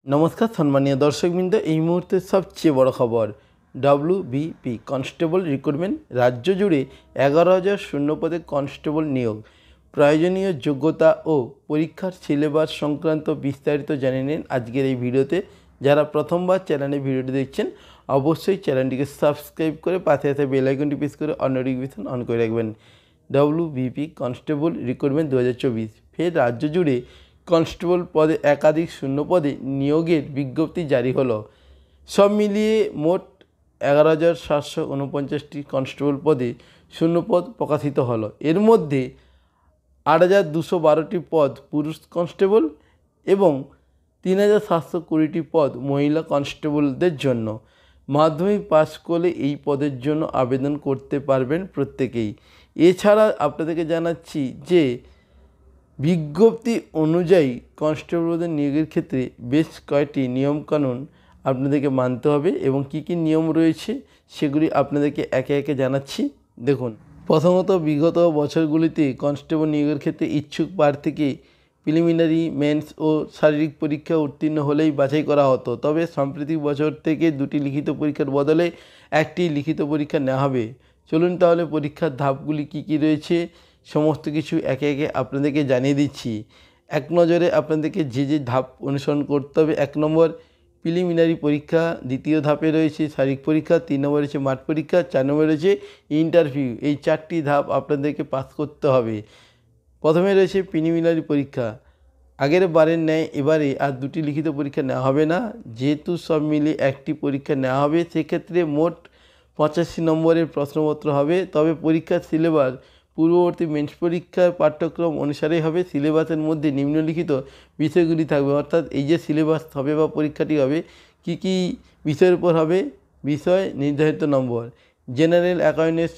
নমস্কার সম্মানীয় দর্শকবৃন্দ, এই মুহূর্তে সবচেয়ে বড় খবর। ডব্লিউবিপি কনস্টেবল রিক্রুটমেন্ট রাজ্য জুড়ে 11,000 শূন্যপদে কনস্টেবল নিয়োগ। প্রয়োজনীয় যোগ্যতা ও পরীক্ষার সিলেবাস সংক্রান্ত বিস্তারিত জেনে নিন আজকের এই ভিডিওতে। যারা প্রথমবার চ্যানেলে ভিডিওটি দেখছেন অবশ্যই চ্যানেলটিকে সাবস্ক্রাইব করে পাশে আসা বেল আইকনটি প্রেস করে অল নোটিফিকেশন অন করে রাখবেন। ডব্লিউবিপি কনস্টেবল রিক্রুটমেন্ট 2024 ফের রাজ্য জুড়ে কনস্টেবল পদে একাধিক শূন্য পদে নিয়োগের বিজ্ঞপ্তি জারি হলো। সব মিলিয়ে মোট 11,749টি কনস্টেবল পদে শূন্যপদ প্রকাশিত হলো। এর মধ্যে 8,212টি পদ পুরুষ কনস্টেবল এবং 3,720টি পদ মহিলা কনস্টেবলদের জন্য। মাধ্যমিক পাস করলে এই পদের জন্য আবেদন করতে পারবেন প্রত্যেকেই। এছাড়া আপনাদেরকে জানাচ্ছি যে বিজ্ঞপ্তি অনুযায়ী কনস্টেবলদের নিয়োগের ক্ষেত্রে বেশ কয়েকটি নিয়মকানুন আপনাদেরকে মানতে হবে এবং কী কী নিয়ম রয়েছে সেগুলি আপনাদেরকে একে একে জানাচ্ছি। দেখুন, প্রথমত বিগত বছরগুলিতে কনস্টেবল নিয়োগের ক্ষেত্রে ইচ্ছুক প্রার্থীকে প্রিলিমিনারি, মেন্স ও শারীরিক পরীক্ষা উত্তীর্ণ হলেই বাছাই করা হতো। তবে সাম্প্রতিক বছর থেকে 2টি লিখিত পরীক্ষার বদলে একটি লিখিত পরীক্ষা নেওয়া হবে। চলুন তাহলে পরীক্ষার ধাপগুলি কী কী রয়েছে সমস্ত কিছু একে একে আপনাদেরকে জানিয়ে দিচ্ছি। এক নজরে আপনাদেরকে যে ধাপ অনুসরণ করতে হবে। 1 নম্বর প্রিলিমিনারি পরীক্ষা, দ্বিতীয় ধাপে রয়েছে শারীরিক পরীক্ষা, 3 নম্বর রয়েছে মাঠ পরীক্ষা, 4 নম্বর রয়েছে ইন্টারভিউ। এই 4টি ধাপ আপনাদেরকে পাস করতে হবে। প্রথমে রয়েছে প্রিলিমিনারি পরীক্ষা। আগের বারের ন্যায় এবারে আর 2টি লিখিত পরীক্ষা নেওয়া হবে না, যেহেতু সব মিলিয়ে একটি পরীক্ষা নেওয়া হবে। সেক্ষেত্রে মোট 85 নম্বরের প্রশ্নপত্র হবে। তবে পরীক্ষার সিলেবাস পূর্ববর্তী মেন্স পরীক্ষার পাঠ্যক্রম অনুসারেই হবে। সিলেবাসের মধ্যে নিম্নলিখিত বিষয়গুলি থাকবে, অর্থাৎ এই যে সিলেবাস হবে বা পরীক্ষাটি হবে কি কি বিষয়ের উপর হবে, বিষয় নির্ধারিত নম্বর। জেনারেল অ্যাওয়ারনেস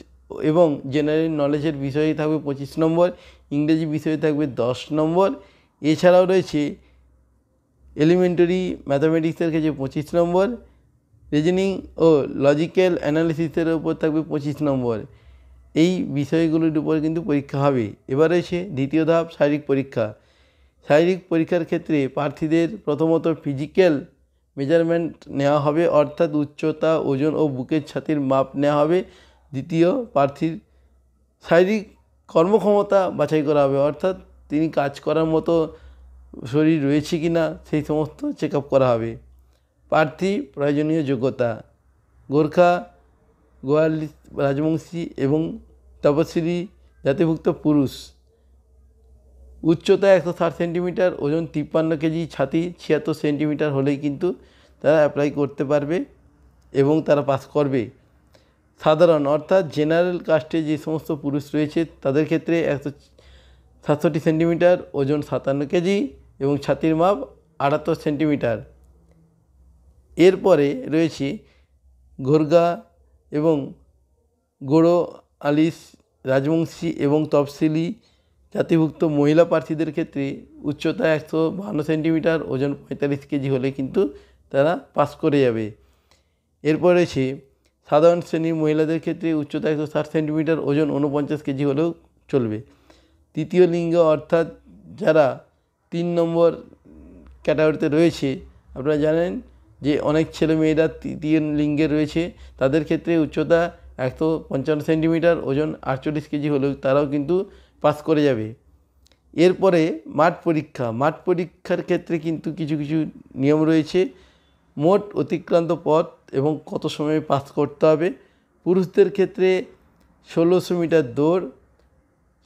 এবং জেনারেল নলেজের বিষয়ে থাকবে 25 নম্বর, ইংরেজি বিষয়ে থাকবে 10 নম্বর। এছাড়াও রয়েছে এলিমেন্টারি ম্যাথামেটিক্সের ক্ষেত্রে 25 নম্বর, রিজনিং ও লজিক্যাল অ্যানালিসিসের উপর থাকবে 25 নম্বর। এই বিষয়গুলির উপর কিন্তু পরীক্ষা হবে। এবার রয়েছে দ্বিতীয় ধাপ শারীরিক পরীক্ষা। শারীরিক পরীক্ষার ক্ষেত্রে প্রার্থীদের প্রথমত ফিজিক্যাল মেজারমেন্ট নেওয়া হবে, অর্থাৎ উচ্চতা, ওজন ও বুকের ছাতির মাপ নেওয়া হবে। দ্বিতীয়, প্রার্থীর শারীরিক কর্মক্ষমতা বাছাই করা হবে, অর্থাৎ তিনি কাজ করার মতো শরীর রয়েছে কি না সেই সমস্ত চেক আপ করা হবে। প্রার্থী প্রয়োজনীয় যোগ্যতা: গোর্খা, গোয়ালি রাজবংশী এবং তপশিলি জাতিভুক্ত পুরুষ। উচ্চতা 160 সেন্টিমিটার, ওজন 53 কেজি, ছাতি 76 সেন্টিমিটার হলেই কিন্তু তারা অ্যাপ্লাই করতে পারবে এবং তারা পাস করবে। সাধারণ অর্থাৎ জেনারেল কাস্টে যে সমস্ত পুরুষ রয়েছে তাদের ক্ষেত্রে 167 সেন্টিমিটার, ওজন 57 কেজি এবং ছাতির মাপ 78 সেন্টিমিটার। এরপরে রয়েছে গোর্খা এবং গোড়ো আলিস রাজবংশী এবং তফসিলি জাতিভুক্ত মহিলা প্রার্থীদের ক্ষেত্রে উচ্চতা 152 সেন্টিমিটার, ওজন 45 কেজি হলে কিন্তু তারা পাস করে যাবে। এরপর রয়েছে সাধারণ শ্রেণীর মহিলাদের ক্ষেত্রে উচ্চতা 160 সেন্টিমিটার, ওজন 49 কেজি হলেও চলবে। তৃতীয় লিঙ্গ অর্থাৎ যারা 3 নম্বর ক্যাটাগরিতে রয়েছে, আপনারা জানেন যে অনেক ছেলে মেয়েরা তৃতীয় লিঙ্গে রয়েছে, তাদের ক্ষেত্রে উচ্চতা 155 সেন্টিমিটার, ওজন 48 কেজি হলেও তারাও কিন্তু পাস করে যাবে। এরপরে মাঠ পরীক্ষা। মাঠ পরীক্ষার ক্ষেত্রে কিন্তু কিছু কিছু নিয়ম রয়েছে। মোট অতিক্রান্ত পথ এবং কত সময়ে পাস করতে হবে। পুরুষদের ক্ষেত্রে 1600 মিটার দৌড়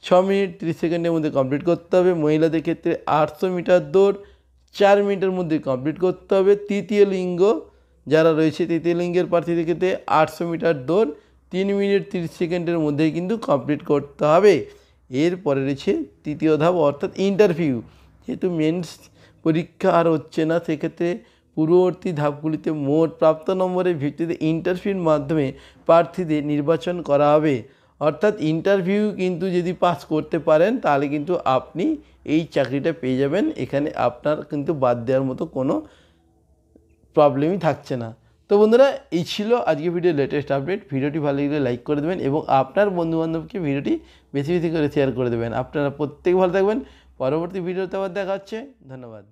6 মিনিট 30 সেকেন্ডের মধ্যে কমপ্লিট করতে হবে। মহিলাদের ক্ষেত্রে 800 মিটার দৌড় 4 মিনিটের মধ্যে কমপ্লিট করতে হবে। তৃতীয় লিঙ্গ যারা রয়েছে, তৃতীয় লিঙ্গের প্রার্থীদের ক্ষেত্রে 800 মিটার দৌড় 3 মিনিট 30 সেকেন্ডের মধ্যেই কিন্তু কমপ্লিট করতে হবে। এরপরে রয়েছে তৃতীয় ধাপ অর্থাৎ ইন্টারভিউ। যেহেতু মেন্স পরীক্ষা আর হচ্ছে না, সেক্ষেত্রে পূর্ববর্তী ধাপগুলিতে মোট প্রাপ্ত নম্বরের ভিত্তিতে ইন্টারভিউর মাধ্যমে প্রার্থীদের নির্বাচন করা হবে। অর্থাৎ ইন্টারভিউ কিন্তু যদি পাস করতে পারেন তাহলে কিন্তু আপনি এই চাকরিটা পেয়ে যাবেন। এখানে আপনার কিন্তু বাদ দেওয়ার মতো কোনো প্রবলেমই থাকছে না। তো বন্ধুরা, এই ছিল আজকে ভিডিওর লেটেস্ট আপডেট। ভিডিওটি ভালো লাগলে লাইক করে দেবেন এবং আপনার বন্ধুবান্ধবকে ভিডিওটি বেশি বেশি করে শেয়ার করে দেবেন। আপনারা প্রত্যেকে ভালো থাকবেন। পরবর্তী ভিডিওতে আবার দেখা হচ্ছে। ধন্যবাদ।